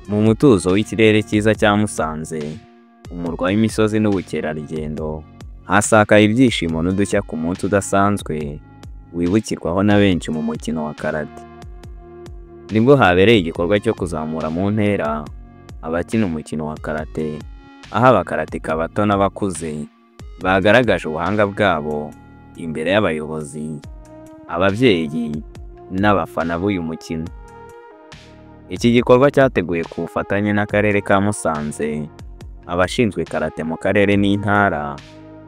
Mu mutuzo w'ikirere cyiza cya Musanze, umurwa w'imisozi n'ubukerarugendo, hasakaye ibyishimo n'udushya ku munsi udasanzwe wibukirwaho na benshi mu mukino wa karate. Nibwo habereye igikorwa cyo kuzamura mu ntera abakina umukino wa karate, aho abakaratika bato n'abakuze bagaragaje ubuhanga bwabo imbere y'abayobozi, ababyeyi n'abafana b'uyu mukino. Iki gikorwa cyateguye ku bufatanye n'akarere ka Musanze, abashinzwe karate mu karere n'intara,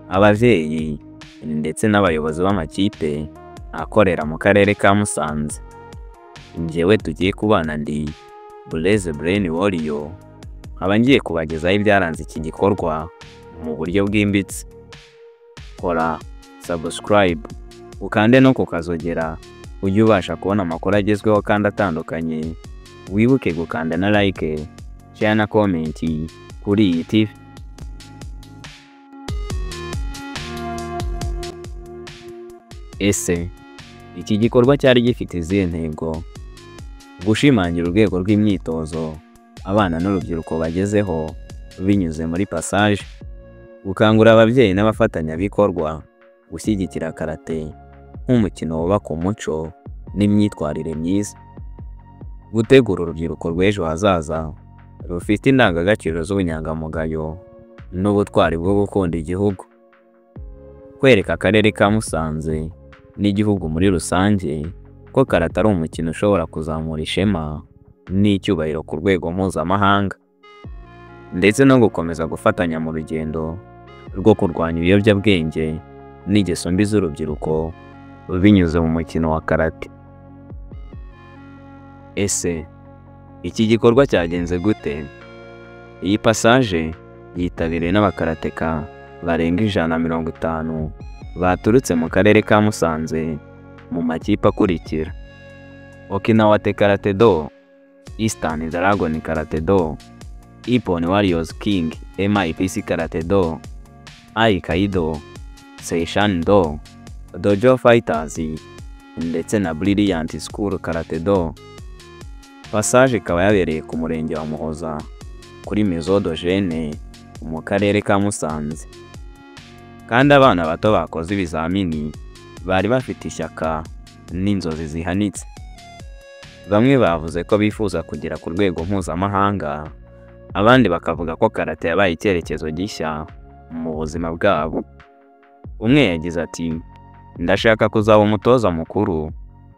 ababyeyi ndetse n'abayobozi b'amakipe akorera mu karere ka Musanze. Njyewe tugiye kubana ndi Blaise Brain Warrior, nkaba ngiye kubagezaho ibyaranze iki gikorwa mu buryo bwimbitse. Kora subscribe, ukande no kukazogera ujye ubasha kubona amakuru agezweho kandi atandukanye. Wibuke gukanda na like, share na comment kuri iyi TV. Ese iki gikorwa cyari gifite izihe ntego? Gushimangira urwego rw'imyitozo abana n'urubyiruko bagezeho binyuze muri passage, gukangurira ababyeyi n'abafatanyabikorwa gushyigikira karate nk'umukino wubaka umuco n'imyitwarire myiza, gutegura urubyiruko rw'ejo hazaza rufite indangagaciro z'ubunyangamugayo n'ubutwari bwo gukunda igihugu, kwereka akarere ka Musanze n'igihugu muri rusange ko karate ari umukino ushobora kuzamura ishema n'icyubahiro ku rwego mpuzamahanga, ndetse no gukomeza gufatanya mu rugendo rwo kurwanya ibiyobyabwenge n'ingeso mbi z'urubyiruko binyuze mu mukino wa karate. Ese iki gikorwa cyagenze gute? Iyi passage yitabiriwe n'abakarateka barenga 150 baturutse mu karere ka Musanze mu makipe akurikira: Okinawa Karate Do, Eastern Dragon Karate Do, Ippon Warriors King MIPC Karate Do, Aikaido, Seishan Do, Dojo Fighters ndetse na Brilliant School Karate Do. Passage ikaba yabereye ku murenge wa Muhoza kuri Maison d'Hygiene mu karere ka Musanze, kandi abana bato bakoze ibizamini bari bafite ishyaka n'inzozi zihanitse. Bamwe bavuze ko bifuza kugera ku rwego mpuzamahanga, abandi bakavuga ko karate yabaye icyerekezo gishya mu buzima bwabo. Umwe yagize ati, ndashaka kuzaba umutoza mukuru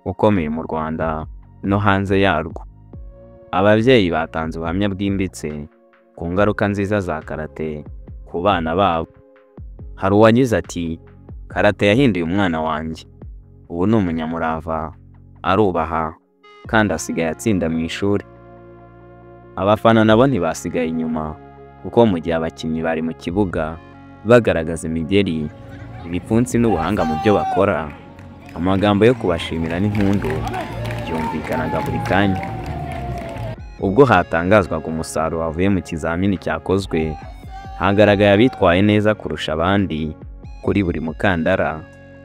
ukomeye mu Rwanda no hanze yarwo. Ababyeyi batanze ubuhamya bwimbitse ku ngaruka nziza za karate ku bana babo. Hari uwagize ati, karate yahinduye umwana wanjye, ubu ni umunyamurava, arubaha kandi asigaye atsinda mu ishuri. Abafana nabo ntibasigaye inyuma, kuko mu gihe abakinnyi bari mu kibuga bagaragaza imigeri, ibipfunsi n'ubuhanga mu byo bakora, amagambo yo kubashimira n'impundu byumvikanaga buri kanya. Ubwo hatangazwaga umusaruro wavuye mu kizamini cyakozwe, hagaragaye abitwaye neza kurusha abandi kuri buri mukandara,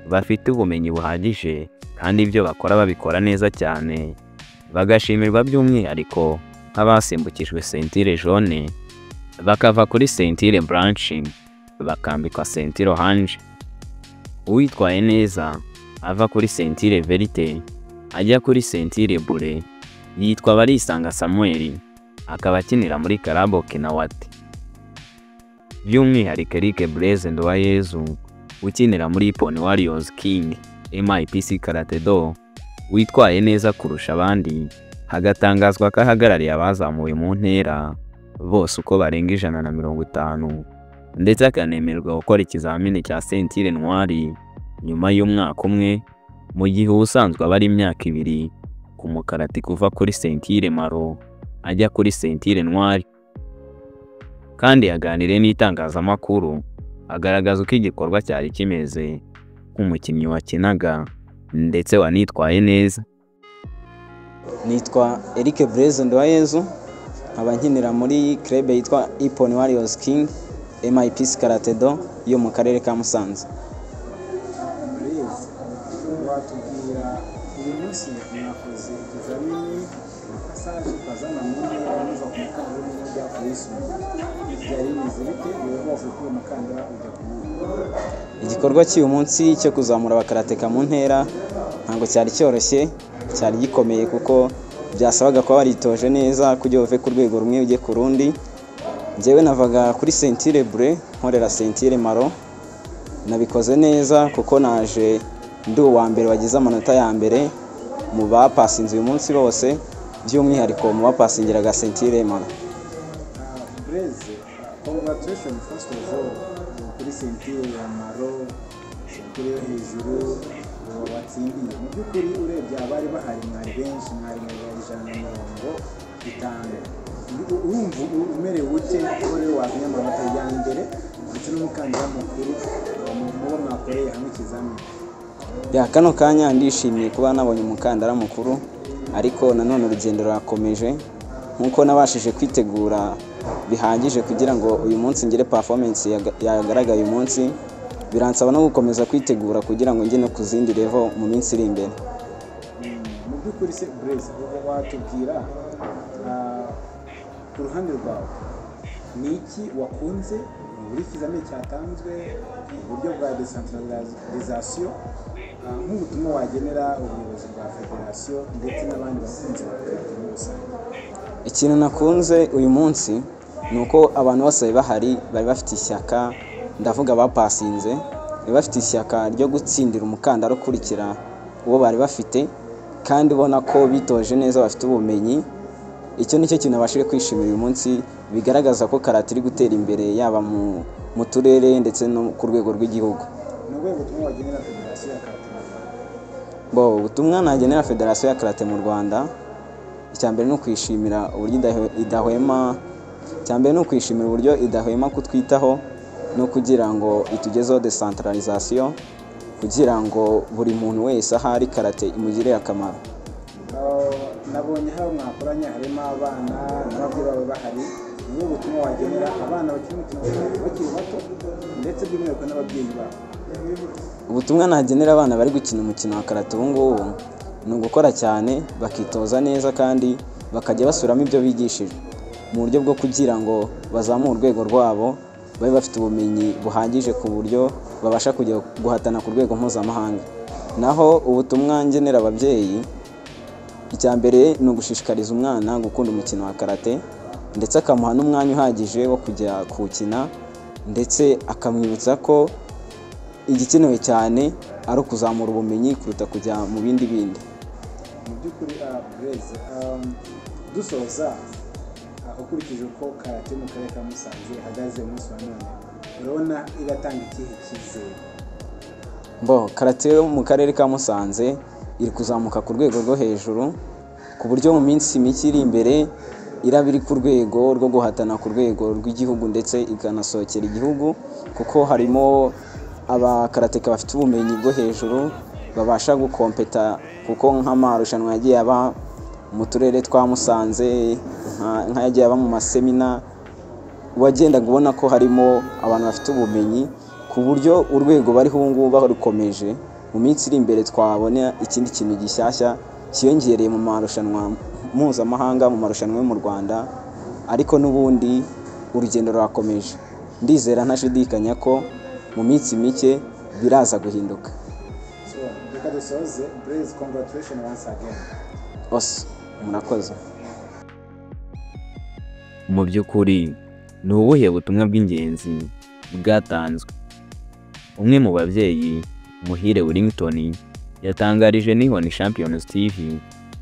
bafite ubumenyi buhagije kandi ibyo bakora babikora neza cyane, bagashimirwa by'umwihariko nk'abasimbukijwe ceinture jaune bakava kuri ceinture blanche bakambikwa ceinture orange. Uwitwaye neza ava kuri ceinture verte ajya kuri ceinture bleu yitwa Barisanga Samuel, akaba akinira muri Club Okinawa. By'umwihariko Eric Blaise Nduwayezu ukinira muri Ippon Warriors King MIPC Karate Do witwaye neza kurusha abandi, hagatangazwa ko ahagarariye abazamuwe mu ntera bose uko barenga 150, ndetse akanemerwa gukora ikizamini cya ceinture noire nyuma y'umwaka umwe, mu gihe ubusanzwe aba ari imyaka 2 ku mukarati kuva kuri ceinture maro ajya kuri ceinture noire. Kandi yaganiriye n'itangazamakuru agaragaza uko igikorwa cyari kimeze nk'umukinnyi wakinaga ndetse wanitwaye neza. Nitwa Eric Blaise Nduwayezu, nkaba nkinira muri club yitwa Ippon Warriors King MIPC Karate Do yo mu karere ka Musanze. Watubwira uyu munsi mwakoze ikizamini passage ukazana mu ntera unyuza ku mukandara umwe ujya ku yisumbuye byari bimeze bite niwe wavuye kuri uwo mukandara ujya ku wundi? Igikorwa cy'uyu munsi cyo kuzamura abakarateka mu ntera ntabwo cyari cyoroshye, cyari gikomeye kuko byasabaga kuba waritoje neza kugira uve ku rwego rumwe ujye ku rundi. Njyewe navaga kuri sentire bure nkorera sentire maro, nabikoze neza kuko naje ndi uwa mbere wagize amanota ya mbere mu bapasinze uyu munsi bose, by'umwihariko mu bapasingiraga sentire maro. Blaise, congratulations first of all kuri sentire ya maro, sentire yo hejuru watsindiye. Mu by'ukuri urebye abari bahari mwari benshi, mwari 150. Urumva umerewe ute ko rero wazanye amanota ya mbere ndetse n'umukandida mukuru muba mwakoreye hamwe ikizamini? Kano kanya ndishimiye kuba nabonye umukandara mukuru, ariko nanone urugendo rurakomeje. Nkuko nabashije kwitegura bihagije kugira ngo uyu munsi ngire performance yagaragaye uyu munsi, biransaba no gukomeza kwitegura kugira ngo njye no ku zindi level mu minsi iri imbere. Mu by'ukuri se Blaise, watubwira ku ruhande rwawe ni iki wakunze muri ikizamini cyatanzwe mu buryo bwa decentralisation, nk'ubutumwa wagenera ubuyobozi bwa federasiyo ndetse n'abandi bakunzi ba karate muri rusange? Ikintu nakunze uyu munsi ni uko abantu bose bahari bari bafite ishyaka, ndavuga bapasinze, bari bafite ishyaka ryo gutsindira umukandara ukurikira uwo bari bafite, kandi ubona ko bitoje neza, bafite ubumenyi. Icyo nicyo kintu nabashije kwishimira uyu munsi, bigaragaza ko karate iri gutera imbere yaba mu turere ndetse no ku rwego rw'igihugu. Ni ubuhe butumwa wagenera federasiyo ya karate mu Rwanda? Ubutumwa nagenera federasiyo ya karate mu Rwanda, icya mbere ni ukwishimira uburyo idahwema kutwitaho no kugira ngo itugezeho decentralisation, kugira ngo buri muntu wese ahari karate imugirire akamaro. Nabonye aho mwakoranye harimo abana n'ababyeyi babo bahari. Ni ubutumwa wagenera abana bakiri umukino bakiri bato ndetse by'umwihariko n'ababyeyi babo? Ubutumwa nagenera abana bari gukina umukino wa karate ubu ngubu ni ugukora cyane, bakitoza neza kandi bakajya basubiramo ibyo bigishijwe, mu buryo bwo kugira ngo bazamure urwego rwabo, babe bafite ubumenyi buhagije ku buryo babasha kujya guhatana ku rwego mpuzamahanga. Naho ubutumwa ngenera ababyeyi, icya mbere ni ugushishikariza umwana gukunda umukino wa karate ndetse akamuha n'umwanya uhagije wo kujya kuwukina, ndetse akamwibutsa ko igikenewe cyane ari ukuzamura ubumenyi kuruta kujya mu bindi. Mu by'ukuri Blaise, dusoza, ukurikije uko karate mu karere ka Musanze ihagaze umunsi wa none, urabona iratanga ikihe cyizere? Karate mu karere ka Musanze iri kuzamuka ku rwego rwo hejuru, ku buryo mu minsi mike iri imbere iraba iri ku rwego rwo guhatana ku rwego rw'igihugu ndetse ikanasohokera igihugu, kuko harimo abakarateka bafite ubumenyi bwo hejuru babasha gukompeta, kuko nk'amarushanwa yagiye aba mu turere twa Musanze, nk'ayagiye aba mu masemina, wagendaga ubona ko harimo abantu bafite ubumenyi ku buryo urwego bariho ubu ngubu barukomeje. Mu minsi iri imbere twabona ikindi kintu gishyashya cyiyongereye mu marushanwa mpuzamahanga, mu marushanwa yo mu Rwanda, ariko n'ubundi urugendo rurakomeje. Ndizera ntashidikanya ko mu minsi mike biraza guhinduka. Reka dusoze. Blaise, congratulations once again. Murakoze. Mu by'ukuri ni ubuhe butumwa bw'ingenzi bwatanzwe? Umwe mu babyeyi, Muhire Wellington, yatangarije Nihoni Champions TV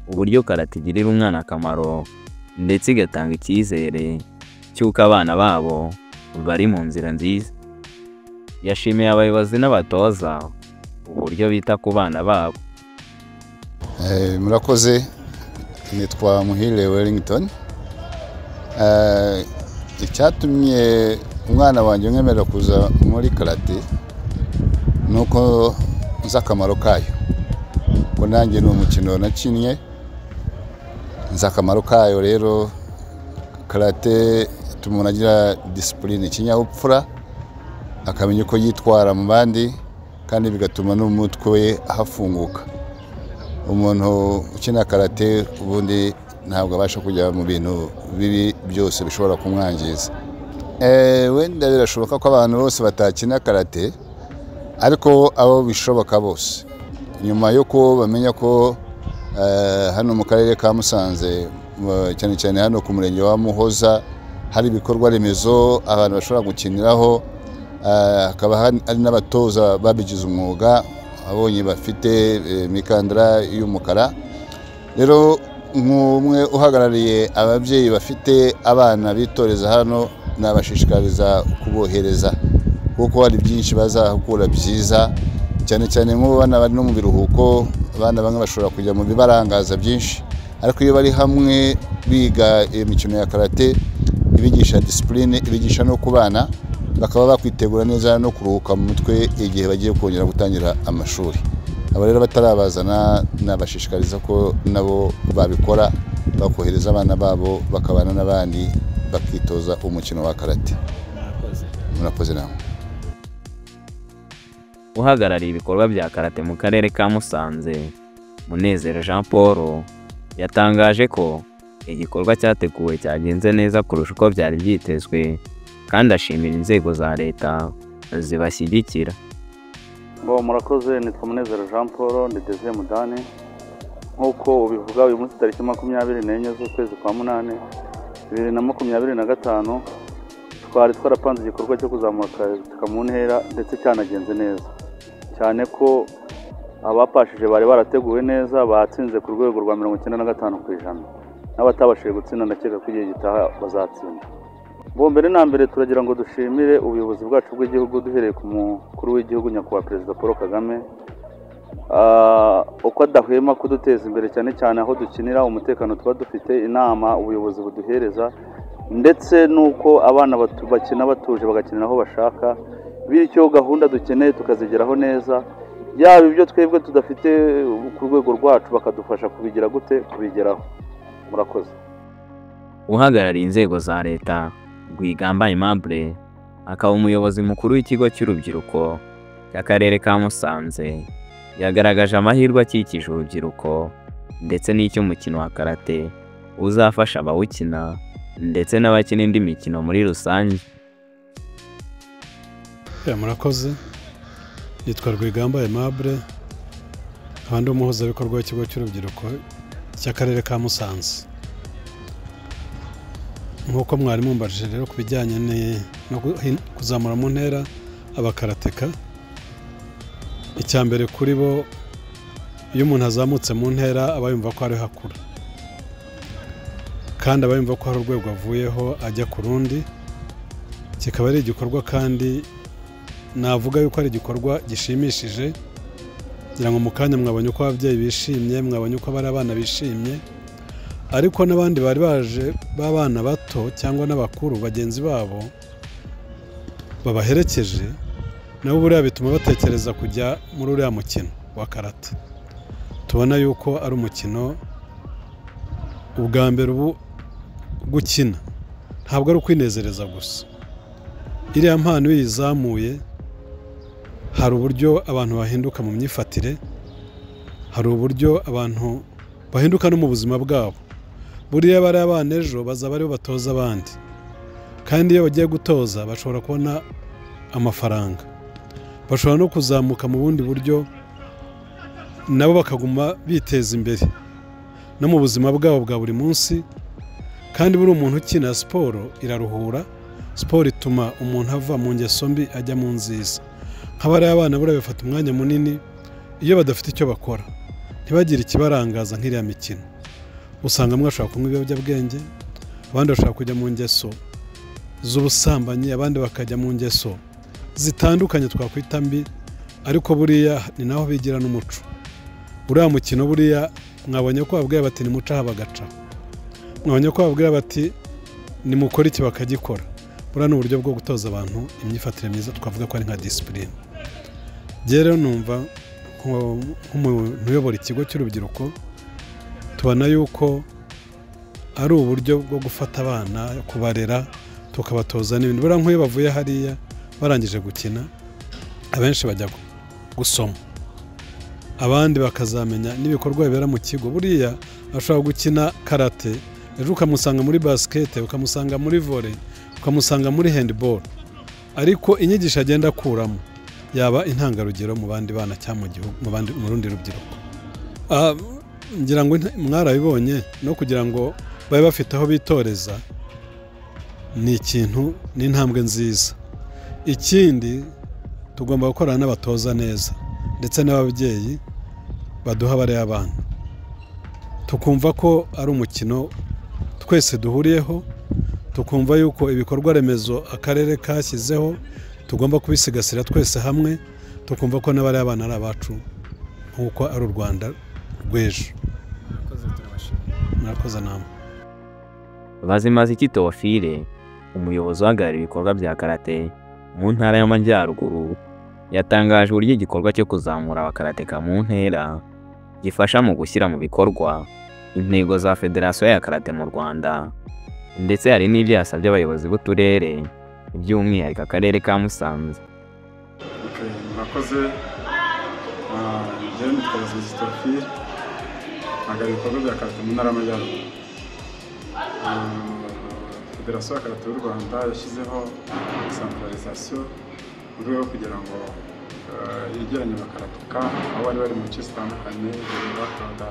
uburyo karate igirira umwana akamaro ndetse igatanga icyizere cy'uko abana babo bari mu nzira nziza. Yashimiye abayobozi n'abatoza uburyo bita ku bana babo. Murakoze. Nitwa Muhire Wellington. Icyatumye umwana wanjye nkemerera kuza muri karate nuko nzi akamaro kayo, ko nanjye ni umukino nakinnye, nzi akamaro kayo. Rero karate ituma umuntu agira disipurine, ikinyabupfura, akamenya uko yitwara mu bandi, kandi bigatuma n'umutwe we hafunguka. Umuntu ukina karate ubundi ntabwo abasha kujya mu bintu bibi byose bishobora kumwangiza. Wenda birashoboka ko abantu bose batakina karate, ariko abo bishoboka bose nyuma yuko bamenya ko hano mu karere ka Musanze cyane cyane hano ku murenge wa Muhoza hari ibikorwa remezo abantu bashobora gukiniraho, hakaba hari n'abatoza babigize umwuga abonye bafite imikandara y'umukara. Rero nk'umwe uhagarariye ababyeyi bafite abana bitoreza hano, nabashishikariza kubohereza kuko hari byinshi bazahakura byiza, cyane cyane nk'ubu bana bari no mu biruhuko. Abana bamwe bashobora kujya mu bibarangaza byinshi, ariko iyo bari hamwe biga imikino ya karate ibigisha discipline, ibigisha no kubana, bakaba bakwitegura neza no kuruhuka mu mutwe igihe bagiye kongera gutangira amashuri. Aba rero batarabazana nabashishikariza ko nabo babikora, bakohereza abana babo bakabana n'abandi bakitoza umukino wa karate. Murakoze namwe. Uhagarariye ibikorwa bya karate mu karere ka Musanze, Munezero Jean Paul, yatangaje ko igikorwa cyateguwe cyagenze neza kurusha uko byari byitezwe, kandi ashimira inzego za leta zibashyigikira. Murakoze, nitwa Munezero Jean Paul, ndi DG Mudani. Nk'uko ubivuga, uyu munsi tariki 24 z'ukwezi kwa 8 2025 twari twarapanze igikorwa cyo kuzamuka mu ntera, ndetse cyanagenze neza cyane ko abapashije bari barateguwe neza, batsinze ku rwego rwa 95%, n'abatabashije gutsinda ndakeka ko igihe gitaha bazatsinda. Mbere na mbere turagira ngo dushimire ubuyobozi bwacu bw'igihugu, duhereye ku mukuru w'igihugu nyakubahwa Perezida Paul Kagame, uko adahwema kuduteza imbere cyane cyane aho dukinira, umutekano tuba dufite, inama ubuyobozi buduhereza, ndetse nuko abana bakina batuje bagakinira aho bashaka, bityo gahunda dukeneye tukazigeraho neza, yaba ibyo twebwe tudafite ku rwego rwacu bakadufasha kubigira gute kubigeraho. Murakoze. Uhagarariye inzego za leta, Rwigamba Aimable, akaba umuyobozi mukuru w'ikigo cy'urubyiruko cy'akarere ka Musanze, yagaragaje amahirwe akikije urubyiruko ndetse n'icy'umukino wa karate uzafasha abawukina ndetse n'abakina indi mikino muri rusange. Murakoze. Yitwa Rwigamba Aimable, kandi umuhuzabikorwa w'ikigo cy'urubyiruko cy'akarere ka Musanze. Nk'uko mwari mumbajije rero ku bijyanye no kuzamura mu ntera abakarateka, icya mbere kuri bo, iyo umuntu azamutse mu ntera aba yumva ko ari hakura, kandi aba yumva ko hari urwego avuyeho ajya ku rundi. Kikaba ari igikorwa kandi navuga yuko ari igikorwa gishimishije, kugira ngo mu kanya mwabonye uko ababyeyi bishimye, mwabonye uko bari abana bishimye, ariko n'abandi bari baje b'abana bato cyangwa n'abakuru bagenzi babo babaherekeje, nabo buriya bituma batekereza kujya muri uriya mukino wa karate. Tubona yuko ari umukino ubwa mbere ubu gukina ntabwo ari ukwinezereza gusa. Iriya mpano iyo yizamuye, hari uburyo abantu bahinduka mu myifatire, hari uburyo abantu bahinduka no mu buzima bwabo. Buriya bari abana ejo bazaba aribo batoza abandi, kandi iyo bagiye gutoza bashobora kubona amafaranga, bashobora no kuzamuka mu bundi buryo, nabo bakaguma biteza imbere no mu buzima bwabo bwa buri munsi. Kandi buri umuntu ukina siporo iraruhura, siporo ituma umuntu ava mu ngeso mbi ajya mu nziza. Nk'abari abana buriya bafata umwanya munini iyo badafite icyo bakora, ntibagire ikibarangaza nk'iriya mikino. Usanga mwashobora kunywa ibiyobyabwenge, abandi bashobora kujya mu ngeso z'ubusambanyi, abandi bakajya mu ngeso zitandukanye twakwita mbi, ariko buriya ni naho bigira n'umuco. Uriya mukino buriya mwabonye ko babwira bati nimuca aha bagaca, mwabonye ko babwira bati nimukora iki bakagikora. Buriya ni uburyo bwo gutoza abantu imyifatire myiza, twavuga ko ari nka discipline. Rero numva nk'umuntu uyobora ikigo cy'urubyiruko, tubona yuko ari uburyo bwo gufata abana, kubarera, tukabatoza n'ibindi. Buriya nk'iyo bavuye hariya barangije gukina, abenshi bajya gusoma, abandi bakazamenya n'ibikorwa bibera mu kigo. Buriya ashobora gukina karate ejo ukamusanga muri basket, ukamusanga muri volley, ukamusanga muri handball, ariko inyigisho agenda akuramo yaba intangarugero mu bandi bana cyangwa mu gihugu, mu rundi rubyiruko. Ngira ngo mwarabibonye no kugira ngo babe bafite aho bitoreza ni ikintu, ni intambwe nziza. Ikindi tugomba gukorana n'abatoza neza ndetse n'ababyeyi baduha bariya abana, tukumva ko ari umukino twese duhuriyeho, tukumva yuko ibikorwa remezo akarere kashyizeho tugomba kubisigasira twese hamwe, tukumva ko n'abariya abana ari abacu nk'uko ari u Rwanda rw'ejo. Murakoze namwe. Bazimaziki Théophile, umuyobozi uhagarariye ibikorwa bya karate mu ntara y'Amajyaruguru, yatangaje uburyo igikorwa cyo kuzamura abakarateka mu ntera gifasha mu gushyira mu bikorwa intego za Federasiyo ya Karate mu Rwanda, ndetse hari n'ibyo yasabye abayobozi b'uturere by'umwihariko akarere ka Musanze. Murakoze. Njyewe nitwa Bazimaziki Théophile, mpagarariye ibikorwa bya karate mu ntara y'Amajyaruguru. Federasiyo ya Karate y'u Rwanda yashyizeho decentralisation mu rwego rwo kugira ngo yegeranye abakarateka aho bari mu nce zitandukanye, bakoraga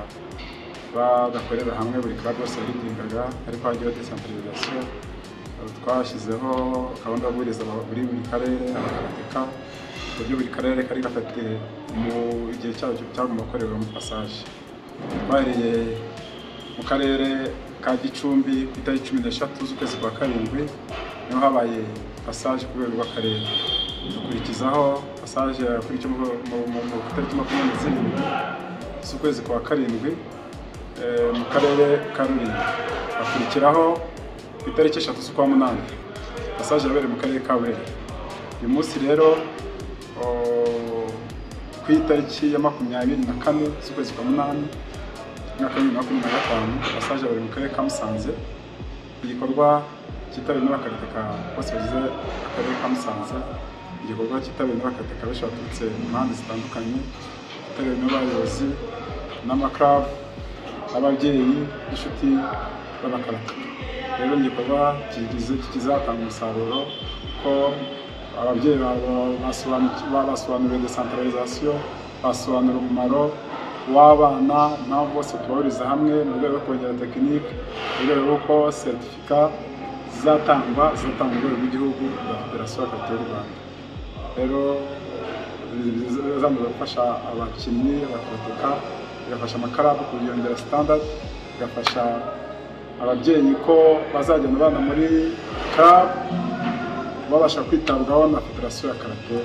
badakorera hamwe, buri club yose yaridingaga, ariko hagiyeho decentralisation. Twashyizeho gahunda yo guhuriza buri karere abakarateka, ku buryo buri karere kari gafite mu gihe cyacyo cyagomba gukorerwa mu passage. Twahereye mu karere ka Gicumbi ku itariki 13 z'ukwezi kwa karindwi niho habaye passage ku rwego rw'akarere. Dukurikizaho passage yakurikiye mu itariki 27 z'ukwezi kwa karindwi mu karere ka Rulindo. Hakurikiraho ku itariki 3 z'ukwa munani passage yabereye mu karere ka Burera. Uyu munsi rero ku itariki ya 24 z'ukwezi kwa munani mwaka 2025 passage yabereye mu karere ka Musanze. Igikorwa cyitabiriwe n'abakarateka bose bagize akarere ka Musanze, igikorwa cyitabiriwe n'abakarateka benshi baturutse mu mpande zitandukanye, cyitabiriwe n'abayobozi n'amaklabu, ababyeyi n'inshuti b'abakarateka. Rero igikorwa kizatanga umusaruro ko ababyeyi basobanuriwe decentralisation, basobanura umumaro w'abana, impamvu bose tubahuriza hamwe mu rwego rwo kongera tekinike, mu rwego rw'uko certificat zizatangwa mu rwego rw'igihugu rwa Federasiyo ya Karate y'u Rwanda. Rero bizamura gufasha abakinnyi bakarateka, bigafasha amakarabu kuyongera standard, bigafasha ababyeyi ko bazajyana abana muri club babasha kwitabwaho na Federasiyo ya Karate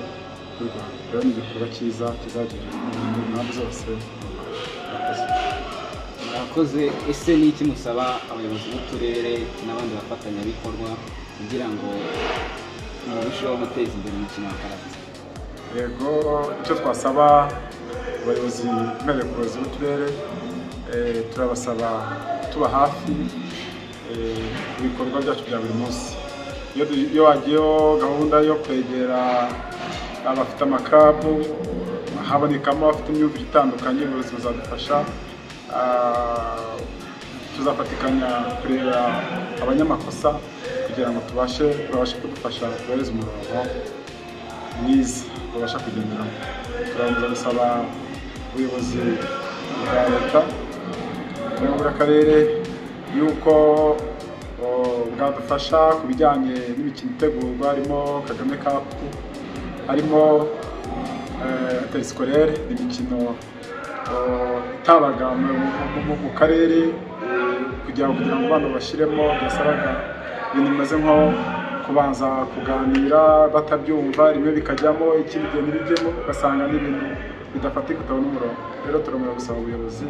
y'u Rwanda. Rero ni igikorwa cyiza kizagera mu mpande zose. Murakoze. Ese ni iki musaba abayobozi b'uturere n'abandi bafatanyabikorwa kugira ngo murusheho guteza imbere umukino wa karate? Yego, icyo twasaba abayobozi mpereye ku bayobozi b'uturere, turabasaba tuba hafi ibikorwa byacu bya buri munsi. Iyo hagiyeho gahunda yo kwegera abafite amaklabu, habonekamo abafite imyumvire itandukanye, ubuyobozi buzadufasha. Tuzafatikanya kureba abanyamakosa kugira ngo babashe kudufasha kubereza umurongo mwiza babasha kugenderamo. Turakomeza gusaba ubuyobozi bwa leta n'ubwo akarere yuko bwadufasha ku bijyanye n'imikino itegurwa, harimo Kagame Cup, harimo interscolaire, imikino itabaga mu karere kugira ngo abana bashyiremo, byasabaga ibintu bimeze nko kubanza kuganira batabyumva, rimwe bikajyamo ikindi gihe ntibijyemo, ugasanga n'ibintu bidafatika utabona umurongo. Rero turongera gusaba ubuyobozi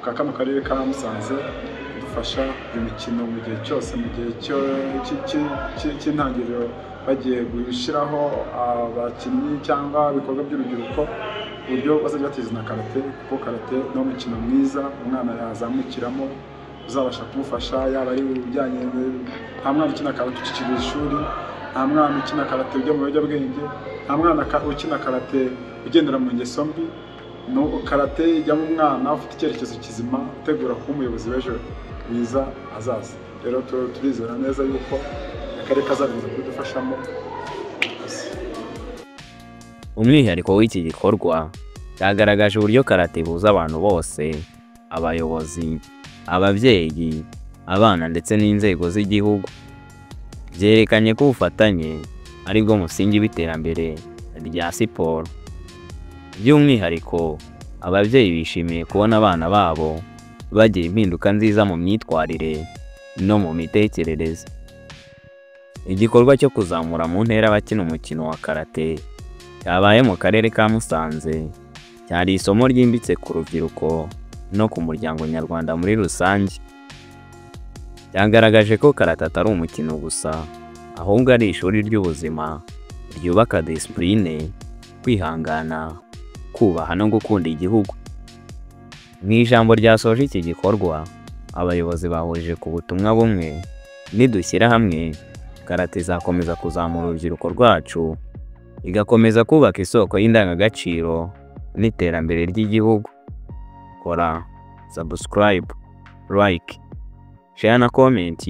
bwa kano karere ka Musanze kudufasha iyo mikino mu gihe cyose, mu gihe cy'intangiriro bagiye gushyiraho abakinnyi cyangwa ibikorwa by'urubyiruko, uburyo bazajya bateza na karate, kuko karate ni umukino mwiza umwana yazamukiramo uzabasha kumufasha, yaba ari ubujyanye nta mwana ukina karate ukikirira ishuri, nta mwana ukina karate ujya mu biyobyabwenge, nta mwana ukina karate ugendera mu ngeso mbi, karate ijyamo umwana ufite icyerekezo kizima utegura kuba umuyobozi w'ejo mwiza azaza. Rero turizera neza yuko akarere kazakomeza kudufashamo. Umwihariko w'iki gikorwa cyagaragaje uburyo karate ihuza abantu bose, abayobozi, ababyeyi, abana ndetse n'inzego z'igihugu. Byerekanye ko ubufatanye ari bwo musingi w'iterambere rya siporo. By'umwihariko ababyeyi bishimiye kubona abana babo bagira impinduka nziza mu myitwarire no mu mitekerereze. Igikorwa cyo kuzamura mu ntera abakina umukino wa karate cyabaye mu karere ka Musanze cyari isomo ryimbitse ku rubyiruko no ku muryango nyarwanda muri rusange. Cyagaragaje ko karate atari umukino gusa, ahubwo ari ishuri ry'ubuzima ryubaka disipurine, kwihangana, kubaha no gukunda igihugu. Mu ijambo ryasoje iki gikorwa, abayobozi bahurije ku butumwa bumwe: nidushyira hamwe, karate izakomeza kuzamura urubyiruko rwacu, igakomeza kubaka isoko y'indangagaciro n'iterambere ry'igihugu. Kora subscribe, like, share na comment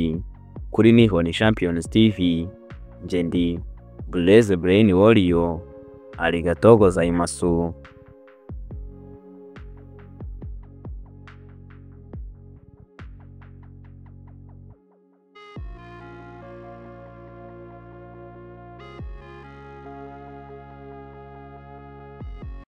kuri Nihoni Champions TV. Nje ndi Blaise Brain Warrior. Arigato gozaimasu.